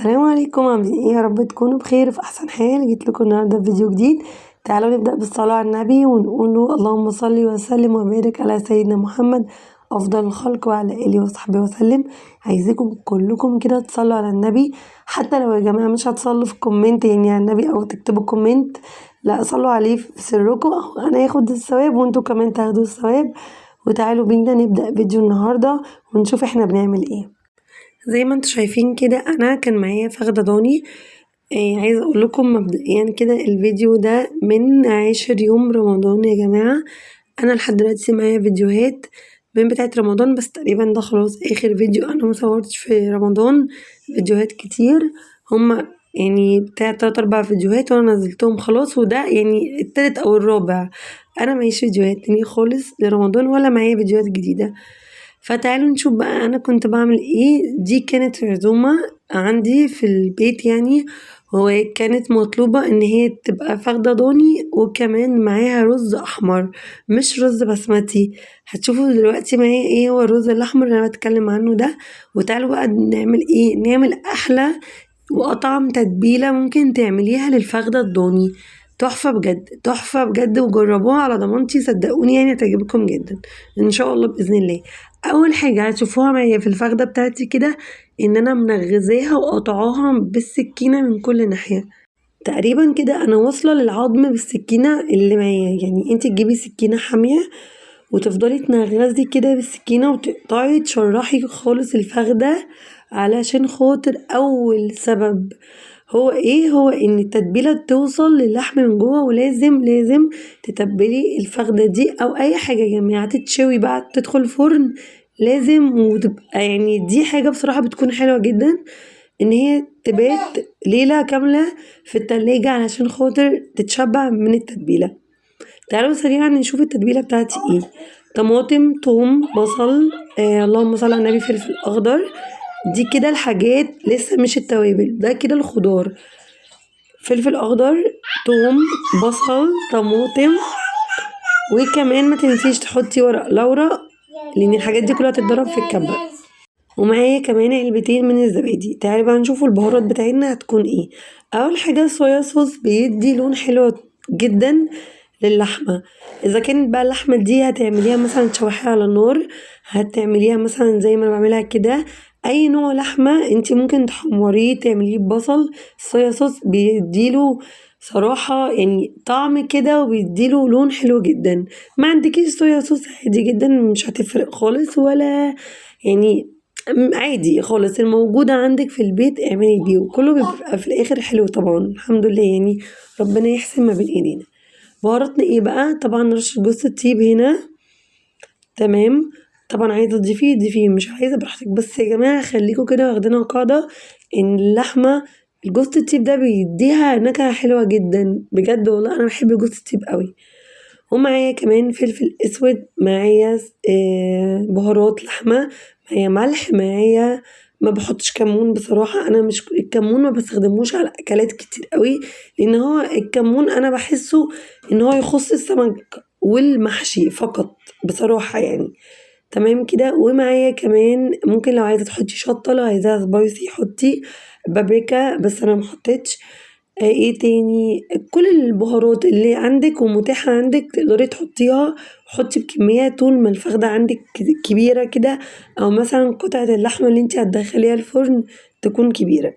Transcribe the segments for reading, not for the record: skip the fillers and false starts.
السلام عليكم، عاملين ايه؟ يا رب تكونوا بخير في احسن حال. جيت لكم النهارده بفيديو جديد. تعالوا نبدا بالصلاه على النبي ونقول له اللهم صل وسلم وبارك على سيدنا محمد افضل الخلق وعلى اله وصحبه وسلم. عايزاكم كلكم كده تصلوا على النبي، حتى لو يا جماعه مش هتصلوا في كومنت يعني على النبي او تكتبوا كومنت، لا صلوا عليه في سركم، انا هاخد الثواب وانتوا كمان تاخدوا الثواب. وتعالوا بينا نبدا فيديو النهارده ونشوف احنا بنعمل ايه. زي ما انتوا شايفين كده انا كان معايا فخدة ضاني. عايزة اقول لكم مبدئيا كده الفيديو ده من 10 يوم رمضان يا جماعة. انا لحد دلوقتي معايا فيديوهات من بتاعة رمضان، بس تقريبا ده خلاص اخر فيديو انا مصورتش في رمضان. فيديوهات كتير، هما يعني بتاع 3 4 فيديوهات وانا نزلتهم خلاص، وده يعني التالت او الرابع. انا معيش فيديوهات تانية خالص لرمضان ولا معايا فيديوهات جديدة. فتعالوا نشوف بقى انا كنت بعمل ايه. دي كانت عزومة عندي في البيت يعني، وكانت مطلوبة ان هي تبقى فخدة ضاني وكمان معاها رز احمر مش رز بسمتي. هتشوفوا دلوقتي معايا ايه هو الرز الاحمر اللي انا بتكلم عنه ده. وتعالوا بقى نعمل ايه، نعمل احلى واطعم تتبيلة ممكن تعمليها للفخدة الضاني. تحفة بجد تحفة بجد، وجربوها على ضمانتي صدقوني يعني هتعجبكم جدا ان شاء الله باذن الله. اول حاجه هتشوفوها معايا في الفخده بتاعتي كده ان انا منغزاها وقطعاها بالسكينه من كل ناحيه. تقريبا كده انا واصله للعظم بالسكينه اللي معايا. يعني انت تجيبي سكينه حاميه وتفضلي تنغزي كده بالسكينه وتقطعي تشرحي خالص الفخده، علشان خاطر اول سبب هو ايه، هو ان التتبيله توصل للحم من جوه. ولازم تتبلي الفخده دي او اي حاجه يا جماعه تتشوي بقى تدخل فرن، لازم وتبقى يعني دي حاجه بصراحه بتكون حلوه جدا ان هي تبات ليله كامله في التلاجة علشان خاطر تتشبع من التتبيله. تعالوا سريعا نشوف التتبيله بتاعتي ايه. طماطم، توم، بصل، اللهم صل على النبي، فلفل اخضر. دي كده الحاجات لسه مش التوابل، ده كده الخضار. فلفل اخضر، توم، بصل، طماطم، وكمان ما تنسيش تحطي ورق لورا لان الحاجات دي كلها تتضرب في الكبة. ومعايا كمان علبتين من الزبادي. تعالوا بقى نشوفوا البهارات بتاعتنا هتكون ايه. اول حاجه صويا صوص بيدي لون حلو جدا للحمه. اذا كانت بقى اللحمه دي هتعمليها مثلا تشوحيها على النار، هتعمليها مثلا زي ما انا بعملها كده، اي نوع لحمه انتي ممكن تحمريه تعمليه ببصل. الصويا صوص بيديله صراحة يعني طعم كده وبيديله لون حلو جدا. ما عندكيش صويا صوص عادي جدا مش هتفرق خالص، ولا يعني عادي خالص الموجودة عندك في البيت اعملي بيه، وكله بيبقى في الآخر حلو طبعا الحمد لله يعني. ربنا يحسن ما بين ايدينا. بهاراتنا ايه بقى؟ طبعا رشة جوز الطيب هنا. تمام. طبعا عايزة تضيفيه مش عايزة براحتك، بس يا جماعة خليكوا كده واخدينها قاعدة ان اللحمة الجوز الطيب ده بيديها نكهة حلوة جدا بجد والله. انا بحب جوز الطيب قوي. ومعايا كمان فلفل اسود، معايا بهارات لحمة، معايا ملح، معايا ما بحطش كمون بصراحة. انا مش الكمون ما بستخدموش على اكلات كتير قوي، لان هو الكمون انا بحسه ان هو يخص السمك والمحشي فقط بصراحة يعني. تمام كده. ومعايا كمان ممكن لو عايزة تحطي شطة، لو عايزاها سبايسي حطي بابريكا، بس انا محطتش. ايه تاني، كل البهارات اللي عندك ومتاحة عندك تقدري تحطيها. حطي بكمية طول ما الفخدة عندك كبيرة كده، او مثلا قطعة اللحمة اللي انت هتدخليها الفرن تكون كبيرة.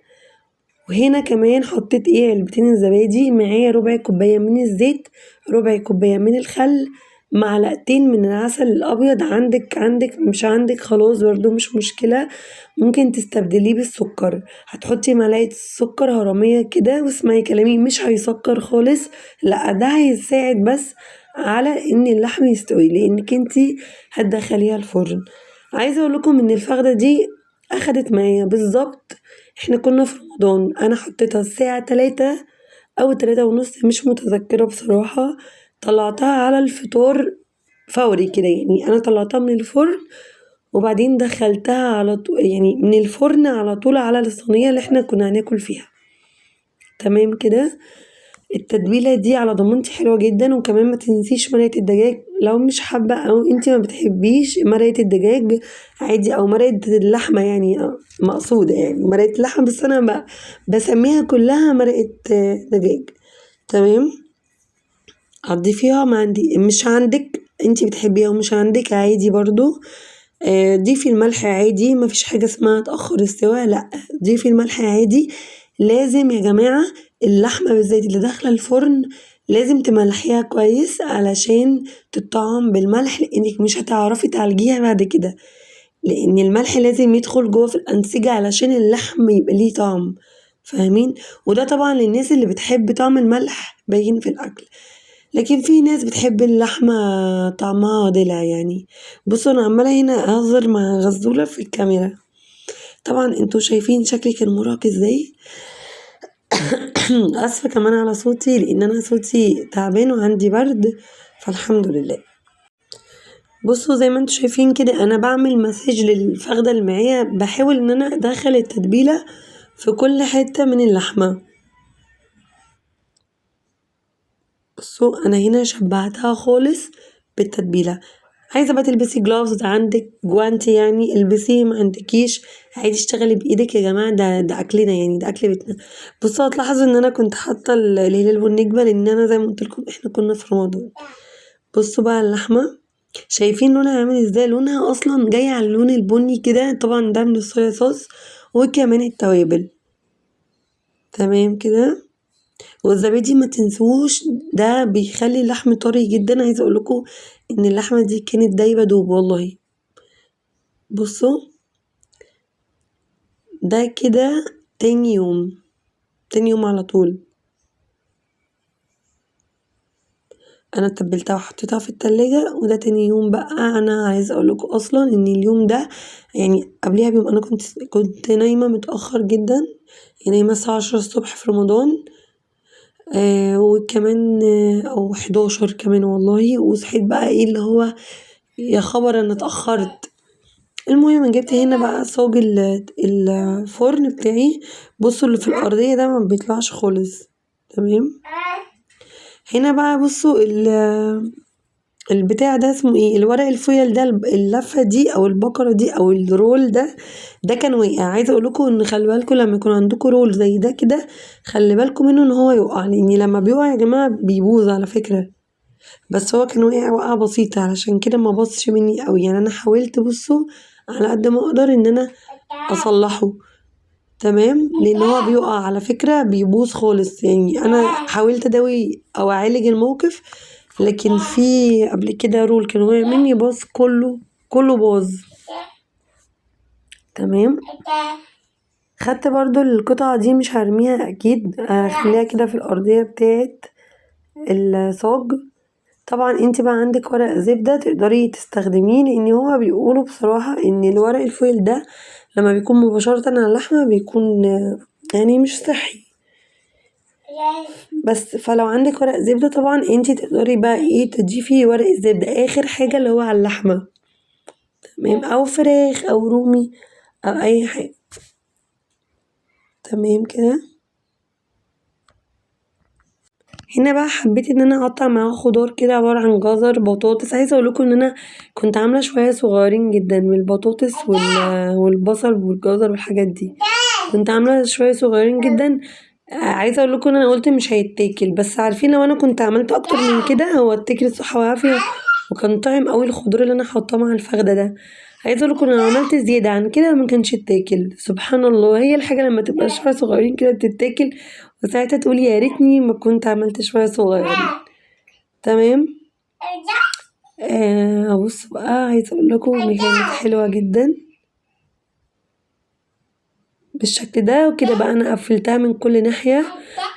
وهنا كمان حطيت ايه، علبتين الزبادي، معايا ربع كوباية من الزيت، ربع كوباية من الخل، معلقتين من العسل الابيض. عندك مش عندك خلاص برضو مش مشكلة، ممكن تستبدليه بالسكر. هتحطي معلقة سكر هرمية كده، واسمعي كلامي مش هيسكر خالص، لا ده هيساعد بس على ان اللحم يستوي لانك انتي هتدخليها الفرن. عايزة اقول لكم ان الفخدة دي اخدت معايا بالظبط، احنا كنا في رمضان، انا حطيتها الساعة 3 او 3:30 مش متذكرة بصراحة. طلعتها على الفطار فوري كده، يعني انا طلعتها من الفرن وبعدين دخلتها على طول يعني من الفرن على طول على الصينية اللي احنا كنا هناكل فيها. تمام كده. التتبيلة دي على ضمانتي حلوة جدا. وكمان ما تنسيش مرقة الدجاج لو مش حابة او انتي ما بتحبيش مرقة الدجاج عادي، او مرقة اللحمة يعني مقصودة، يعني مرقة اللحمة بس انا بسميها كلها مرقة دجاج. تمام، هتضيفيها مش عندك انتي بتحبيها ومش عندك عادي برضو. ضيفي الملح عادي، مفيش حاجة اسمها تأخر السوا، لأ ضيفي الملح عادي. لازم يا جماعة اللحمة بالذات اللي داخلة الفرن لازم تملحيها كويس علشان تطعم بالملح، لانك مش هتعرفي تعالجيها بعد كده، لان الملح لازم يدخل جوه في الأنسجة علشان اللحم يبقى ليه طعم. فاهمين؟ وده طبعا للناس اللي بتحب طعم الملح باين في الأكل، لكن في ناس بتحب اللحمة طعمها ضلع يعني. بصوا انا عمالة هنا اهزر مع غزولة في الكاميرا، طبعا انتوا شايفين شكلي كان مراهق ازاي. اسفة كمان على صوتي لان انا صوتي تعبان وعندي برد، فالحمد لله. بصوا زي ما انتوا شايفين كده انا بعمل مساج للفخدة اللي معايا، بحاول ان انا ادخل التتبيلة في كل حتة من اللحمة. بصوا انا هنا شبعتها خالص بالتتبيلة. عايزة بقى تلبسي جلافز، عندك جوانتي يعني البسيه، ما عندكيش عادي اشتغلي بايدك يا جماعة، ده اكلنا يعني، ده اكل بيتنا. بصوا هتلاحظوا ان انا كنت حاطة الهلال والنجمة لان انا زي ما قلت لكم احنا كنا في رمضان. بصوا بقى اللحمة، شايفين لونها عامل ازاي؟ لونها اصلا جاي على اللون البني كده، طبعا ده من الصويا صوص وكمان التوابل. تمام كده. والزبادي ما تنسوش، ده بيخلي اللحم طري جدا. عايزه اقول لكم ان اللحمه دي كانت دايبه دوب والله. بصوا ده كده تاني يوم، تاني يوم على طول انا تبلتها وحطيتها في التلاجة، وده تاني يوم بقى. انا عايزه اقول لكم اصلا ان اليوم ده يعني قبلها بيوم انا كنت نايمه متاخر جدا، يعني نايمه الساعه 10 الصبح في رمضان. وكمان او 11 كمان والله، وصحيت بقى ايه اللي هو يا خبر انا اتاخرت. المهم جبت هنا بقى صاج الفرن بتاعي. بصوا اللي في الارضيه ده ما بيطلعش خالص. تمام، هنا بقى بصوا البتاع ده اسمه ايه، الورق الفويل ده، اللفه دي او البقره دي او الرول ده كان وقع. عايزه اقول لكم ان خلي بالكم لما يكون عندكم رول زي ده كده، خلي بالكم منه ان هو يقع، لان لما بيقع يا جماعه بيبوظ على فكره. بس هو كان وقع وقعه بسيطه علشان كده ما باظش مني قوي، يعني انا حاولت بصوا على قد ما اقدر ان انا اصلحه. تمام، لان هو بيقع على فكره بيبوظ خالص، يعني انا حاولت اداوي او اعالج الموقف، لكن في قبل كده رول كان وقع مني باظ كله باظ. تمام، خدت برضو القطعة دي مش هرميها اكيد، هخليها كده في الارضية بتاعت الصاج. طبعا انت بقى عندك ورق زبدة تقدري تستخدميه، لان هو بيقولوا بصراحة ان الورق الفويل ده لما بيكون مباشرة على اللحمة بيكون يعني مش صحي. بس فلو عندك ورق زبدة طبعا انتي تقدري بقى ايه تضيفي ورق الزبدة اخر حاجة اللي هو على اللحمة. تمام، او فراخ او رومي او اي حاجة. تمام كده. هنا بقى حبيت ان انا اقطع معاه خضار كده عبارة عن جزر بطاطس. عايزة اقولكم ان انا كنت عاملة شوية صغيرين جدا من البطاطس والبصل والجزر والحاجات دي، كنت عاملة شوية صغيرين جدا. عايزة اقول لكم ان انا قلت مش هيتاكل، بس عارفين لو انا كنت عملت اكتر من كده هو اتاكل صحة وعافية، وكان طعم قوي الخضار اللي انا حاطاه مع الفخدة ده. عايزة اقول لكم ان انا عملت زيادة عن كده ما كانش اتاكل. سبحان الله، هي الحاجة لما تبقى شوية صغيرين كده بتتاكل، وساعتها تقولي يا ريتني ما كنت عملت شوية صغيرين. تمام. بص بقى عايزة اقول لكم ان كانت حلوة جدا بالشكل ده. وكده بقى انا قفلتها من كل ناحية،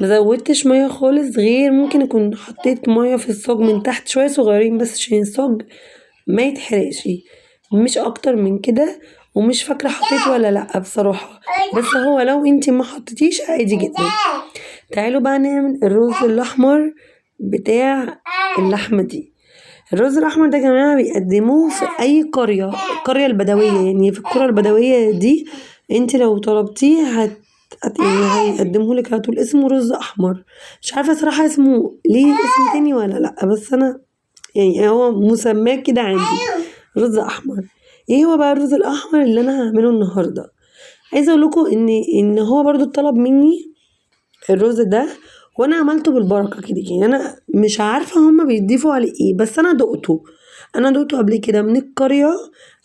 مزودتش مية خالص، غير ممكن اكون حطيت مية في الصاج من تحت شوية صغيرين بس عشان الصاج ما يتحرقش، مش اكتر من كده. ومش فاكرة حطيت ولا لا بصراحة، بس هو لو انتي ما حطيتيش عادي جدا. تعالوا بقى نعمل الرز الاحمر بتاع اللحمة دي. الرز الاحمر ده يا جماعه بيقدموه في اي قريه، القريه البدويه، يعني في القرى البدويه دي انت لو طلبتيه يعني هيقدمهولك هتقول اسمه رز احمر. مش عارفه صراحه اسمه ليه اسم تاني ولا لا، بس انا يعني هو مسماه كده عندي رز احمر. ايه هو بقى الرز الاحمر اللي انا هعمله النهارده؟ عايزه اقول لكم ان هو برضو طلب مني الرز ده، وانا عملته بالبركه كده. يعني انا مش عارفه هما بيضيفوا عليه ايه، بس انا دقته قبل كده من القريه،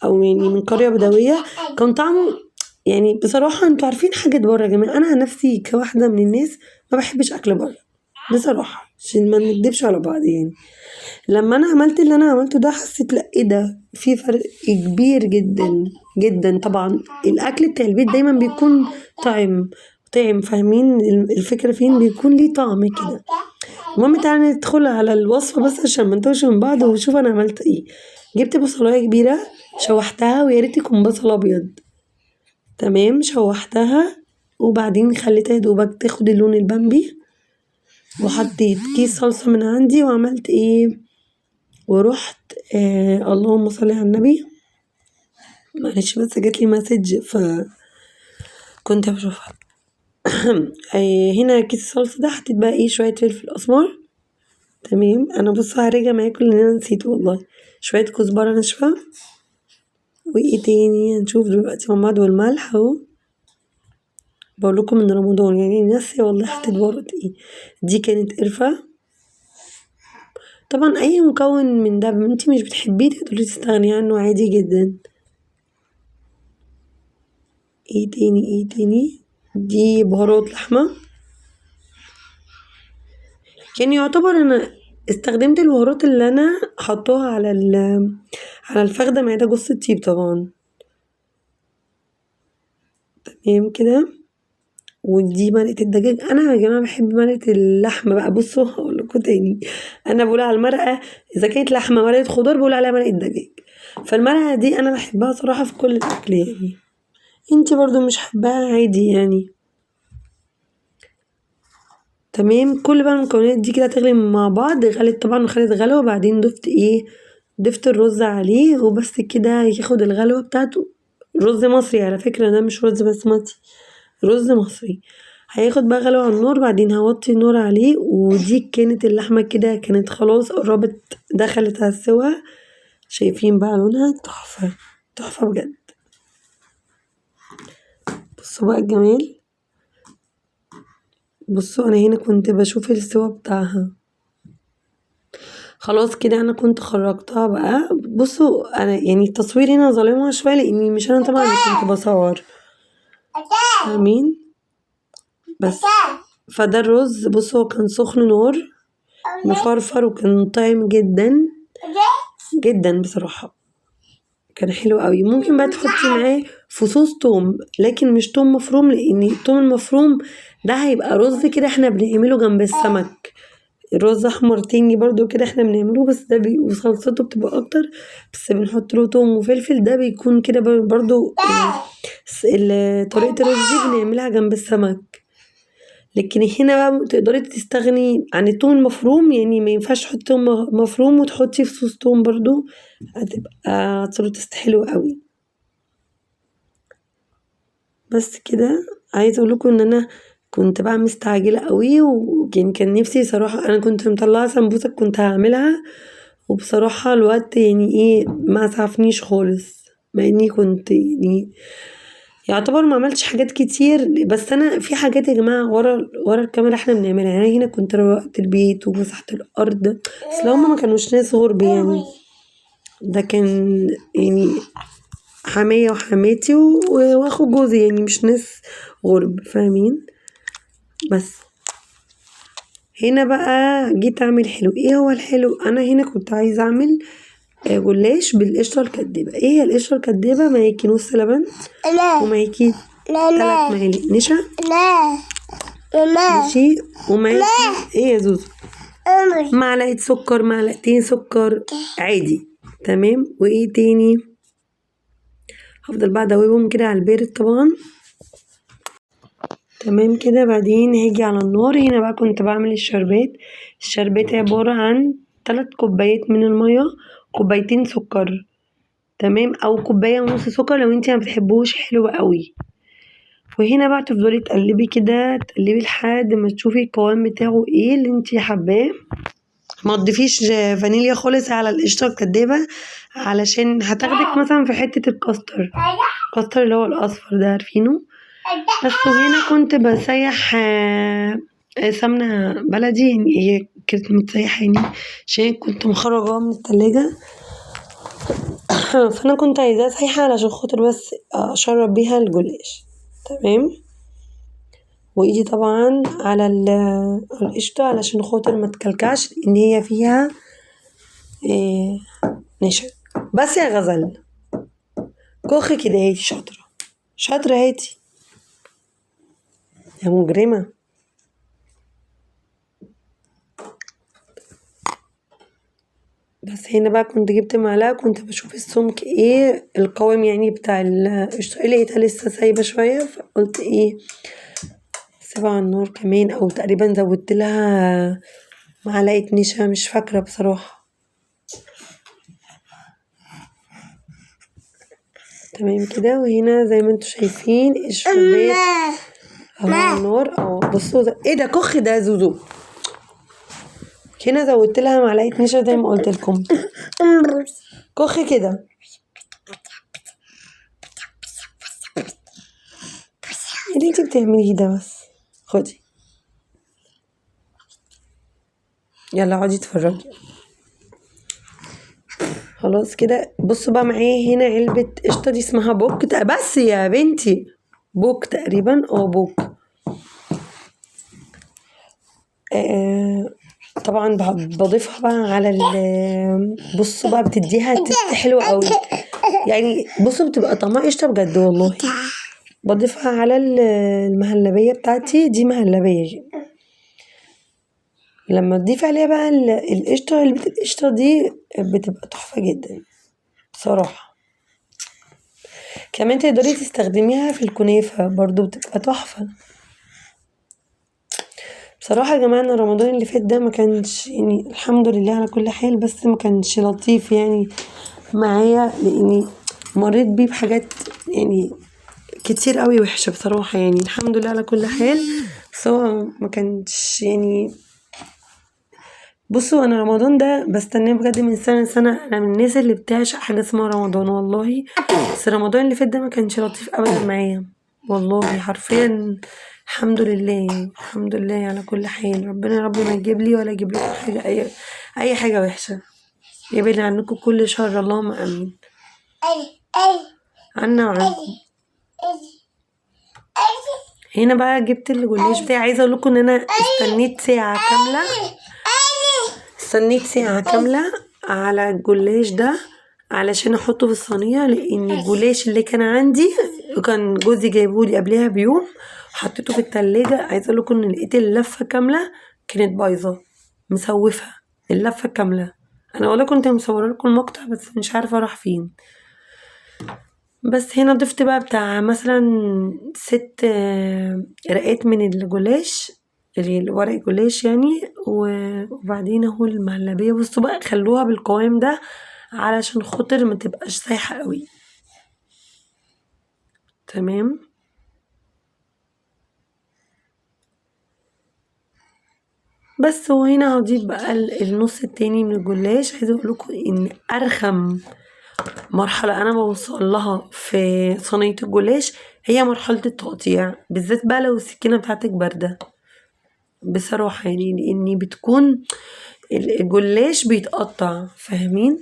او يعني من قريه بدويه. كان طعمه يعني بصراحه، انتوا عارفين حاجه بره يا جماعه، انا عن نفسي كواحده من الناس ما بحبش اكل بره بصراحه، عشان ما نكدبش على بعض. يعني لما انا عملت اللي انا عملته ده حسيت لا، ايه ده، في فرق كبير جدا جدا. طبعا الاكل بتاع البيت دايما بيكون طعم فاهمين الفكره فين؟ بيكون ليه طعم كده. المهم تعالى ندخل على الوصفه بس عشان ما نتوهش من بعض، وشوف انا عملت ايه. جبت بصلايه كبيره شوحتها، ويا ريت يكون بصل ابيض. تمام، شوحتها وبعدين خليتها يدوبك تاخد اللون البامبي، وحطيت كيس صلصه من عندي، وعملت ايه، ورحت اللهم صل على النبي. معلش بس جاتلي مسج فكنت بشوفها. هنا كيس الصلصة ده حطيت بقى ايه، شوية فلفل اسمر. تمام، انا بص هرجع معاكم كل اللي انا نسيته والله. شوية كزبرة ناشفة، وايه تاني هنشوف دلوقتي مع بعض، والملح اهو. بقول لكم من رمضان يعني ناسية والله حطيت بهارات ايه. دي كانت قرفة. طبعا اي مكون من ده انتي مش بتحبيه تقدري تستغني عنه عادي جدا. ايه تاني، دي بهارات لحمة. يعني يعتبر انا استخدمت البهارات اللي انا حطوها على الفخدة، ما عدا جوز الطيب طبعا. تمام كده. ودي مرقة الدجاج. انا يا جماعة بحب مرقة اللحمة بقى. بصوا هقول لكم تاني، انا بقول على المرقة اذا كانت لحمة مرقة خضار بقول عليها مرقة دجاج. فالمرقة دي انا بحبها صراحة في كل الاكل. يعني انتي برضو مش حباها عادي يعني. تمام، كل بقى المكونات دي كده تغلي مع بعض. غلت طبعا وخدت غلوة، وبعدين ضفت ايه، ضفت الرز عليه وبس كده ياخد الغلوة بتاعته. رز مصري على فكرة، ده مش رز بسمتي، رز مصري. هياخد بقى غلوة على النار، بعدين هوطي النار عليه. ودي كانت اللحمة كده كانت خلاص قربت دخلت على السوا. شايفين بقى لونها تحفة تحفة بجد. بصوا بقى الجمال. بصوا انا هنا كنت بشوف السوا بتاعها. خلاص كده انا كنت خرجتها بقى. بصوا انا يعني التصوير هنا ظالمها شويه، لاني مش انا طبعا اللي كنت بصور، فاهمين؟ بس فده الرز. بصوا هو كان سخن نار مفرفر، وكان طعم جدا جدا بصراحه، كان حلو قوي. ممكن بقى تحطي معاه فصوص توم، لكن مش توم مفروم، لان التوم المفروم ده هيبقى رز كده احنا بنعمله جنب السمك. الرز احمر تاني برضو كده احنا بنعمله، بس ده وصلصته بتبقى اكتر، بس بنحط له توم وفلفل. ده بيكون كده برضو طريقة الرز دي بنعملها جنب السمك. لكن هنا بقى تقدري تستغني عن التوم المفروم، يعني ما ينفعش تحطي توم مفروم وتحطي فصوص توم برضو، هتبقى تست حلوة قوي. بس كده. عايزه اقول لكم ان انا كنت بقى مستعجله قوي، وكان نفسي صراحه، انا كنت مطلعه سمبوسه كنت هعملها، وبصراحه الوقت يعني ايه ما اسعفنيش خالص، مع اني كنت يعني يعتبر ما عملتش حاجات كتير. بس انا في حاجات يا جماعه ورا الكاميرا احنا بنعملها. يعني هنا كنت روقت البيت ومسحت الارض، بس لو هما ما كانوش ناس غرب يعني. ده كان يعني حماية وحماتي واخو جوزي، يعني مش ناس غرب، فاهمين؟ بس هنا بقى جيت اعمل حلو. ايه هو الحلو؟ انا هنا كنت عايزه اعمل جلاش بالقشطه الكدابه. ايه هي القشطه الكدابه؟ معاكي نص لبن، ومعاكي 3 معالق نشا، ماشي، ومعاكي ايه يا زوزو، معلقه سكر، معلقتين سكر عادي. تمام، وايه تاني، هفضل بقى ادوبهم كده على البارد طبعا. تمام كده. بعدين هاجي على النار. هنا بقى كنت بعمل الشربات عبارة عن 3 كوبايات من المية، كوبايتين سكر. تمام، او كوباية ونص سكر لو انتي ما بتحبوش حلو قوي. وهنا بقى تفضلي تقلبي كده، تقلبي لحد ما تشوفي القوام بتاعه ايه اللي انتي حباه. ما تضيفيش فانيليا خالص على القشطه الكدابه، علشان هتاخدك مثلا في حته الكاستر اللي هو الاصفر ده، عارفينه. بس وهنا كنت بسيح سمنه بلدي، يعني هي كانت متسيحه يعني عشان كنت مخرجاها من التلاجة. فانا كنت عايزاها سايحه علشان خاطر بس اشرب بيها الجلاش. تمام. وايدي طبعا على القشطه علشان خاطر ما تكلكعش، ان هي فيها نشا. بس يا غزل، كخي كده، هاتي شاطره هاتي يا مجرمه. بس هنا بقى كنت جبت معلقه، كنت بشوف السمك ايه القوام يعني بتاع القشطه، لقيتها لسه سايبه شويه، فقلت ايه سيبها على النار كمان، او تقريبا زودت لها معلقه نشا، مش فاكره بصراحه. تمام كده. وهنا زي ما انتوا شايفين الشربات اهو على النار. بصوا ايه ده، كخ ده زوزو. هنا زودت لها معلقه نشا زي ما قلت لكم. كخ كده. ايه اللي انتي بتعمليه ده بس؟ خدي يلا اقعدي اتفرجي. خلاص كده. بصوا بقى معايا هنا علبة قشطة، دي اسمها بوك بس يا بنتي، بوك تقريبا، بوك. طبعا بضيفها بقى على بصوا بقى بتديها تست حلوة قوي يعني. بصوا بتبقى طعمها قشطة بجد والله. بضيفها على المهلبية بتاعتي، دي مهلبية. لما تضيف عليها بقى القشطة، علبة القشطة دي بتبقى تحفة جدا بصراحة. كمان تقدري تستخدميها في الكنافة برضو، بتبقى تحفة بصراحة. يا جماعة أنا رمضان اللي فات ده ما كانش يعني الحمد لله على كل حال، بس ما كانش لطيف يعني معايا، لاني مريت بيه بحاجات يعني كتير قوي وحشة بصراحة يعني. الحمد لله على كل حال، بس هو ما كانش يعني. بصوا انا رمضان ده بستناه بجد من سنة لسنة، انا من الناس اللي بتعشق حاجة اسمها رمضان والله. بس رمضان اللي فات ده ما كانش لطيف ابدا معايا والله حرفيا. الحمد لله الحمد لله على كل حال. ربنا يا رب ما يجيب لي ولا يجيب لكم حاجة، اي حاجة وحشة، يبعد عنكم كل شر، اللهم امين. عنا وعنكم. هنا بقى جبت الجلاش بتاعي. عايزه اقول لكم ان انا استنيت ساعه كامله على الجلاش ده علشان احطه في الصينيه، لان الجلاش اللي كان عندي كان جوزي جايبهولي قبلها بيوم، حطيته في التلاجة. عايزه اقول لكم ان لقيت اللفه كامله كانت بايظه مسوفه، اللفه كامله. انا والله كنت مصوره لكم المقطع بس مش عارفه راح فين. بس هنا ضفت بقى بتاع مثلا 6 رقات من الجلاش، ورق الجلاش يعني. وبعدين اهو المهلبية. بصوا بقى خلوها بالقوام ده علشان خاطر ما تبقاش سايحة قوي. تمام. بس وهنا هضيف بقى النص التاني من الجلاش. عايزه اقول لكم ان ارخم مرحلة أنا بوصل لها في صينية الجلاش هي مرحلة التقطيع، بالذات بقى لو السكينة بتاعتك باردة بصراحة يعني، لأني بتكون الجلاش بيتقطع، فاهمين.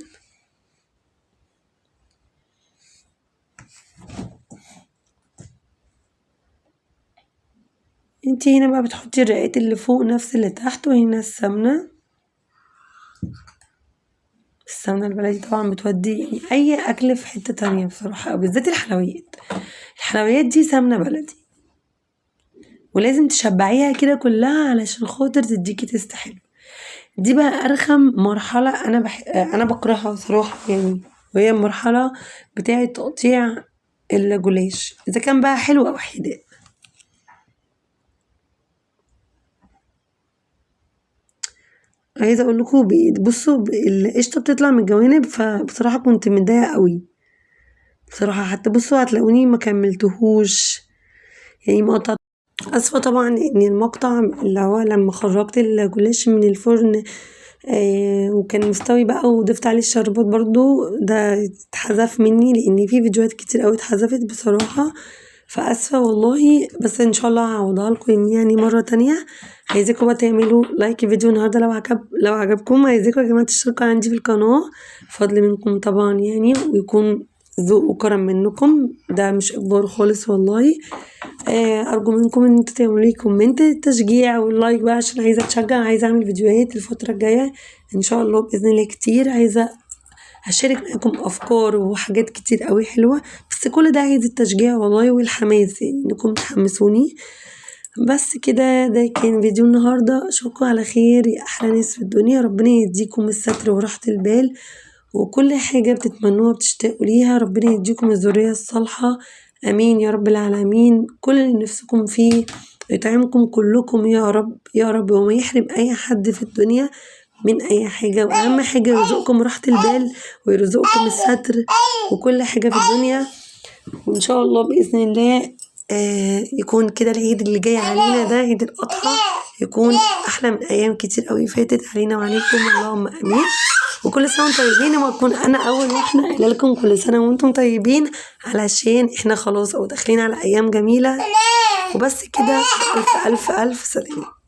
انتي هنا بقى بتحطي الرقات اللي فوق نفس اللي تحت. وهنا السمنة البلدي طبعا بتودي يعني أي أكل في حتة تانية بصراحة، بالذات الحلويات دي سمنة بلدي، ولازم تشبعيها كده كلها علشان خاطر تديكي تست حلو. دي بقى ارخم مرحلة انا بكرهها بصراحة يعني، وهي المرحلة بتاعة تقطيع الجلاش، اذا كان بقى حلو او حادق. عايزة اقول لكم بصوا القشطة بتطلع من الجوانب، فبصراحة كنت متضايقة قوي بصراحة. حتى بصوا هتلاقوني ما كملتهوش يعني مقطع. اسفة طبعا ان المقطع اللي هو لما خرجت الجلاش من الفرن وكان مستوي بقى وضفت عليه الشربات برضو ده اتحذف مني، لان في فيديوهات كتير اوي اتحذفت بصراحة، فاسفة والله. بس ان شاء الله هعوضها لكم يعني مرة تانية. عايزاكم بقى تعملوا لايك الفيديو النهارده لو عجبكم. عايزاكم يا جماعة تشتركوا عندي في القناة، فضل منكم طبعا يعني، ويكون ذوق وكرم منكم، ده مش اجبار خالص والله. ارجو منكم ان انتوا تعملوا لي كومنت تشجيع واللايك بقى، عشان عايزه اتشجع، عايزه اعمل فيديوهات الفتره الجايه ان شاء الله باذن الله كتير. عايزه هشارك معاكم افكار وحاجات كتير قوي حلوه، بس كل ده عايز التشجيع والله والحماس، يعني انكم تحمسوني. بس كده ده كان فيديو النهارده، اشوفكم على خير يا احلى ناس في الدنيا. ربنا يديكم الستر وراحه البال، وكل حاجة بتتمنوها بتشتاقوا ليها ربنا يديكم الذرية الصالحة، امين يا رب العالمين. كل اللي نفسكم فيه يطعمكم كلكم يا رب يا رب، وما يحرم اي حد في الدنيا من اي حاجة. واهم حاجة يرزقكم راحة البال ويرزقكم الستر وكل حاجة في الدنيا. وان شاء الله باذن الله يكون كده العيد اللي جاي علينا ده عيد الاضحى يكون احلى من ايام كتير قوي فاتت علينا وعليكم، اللهم امين. وكل سنه وانتم طيبين، واكون انا اول واحده قايله لكم كل سنه وانتم طيبين، علشان احنا خلاص او داخلين على ايام جميله. وبس كده، الف الف الف سلام.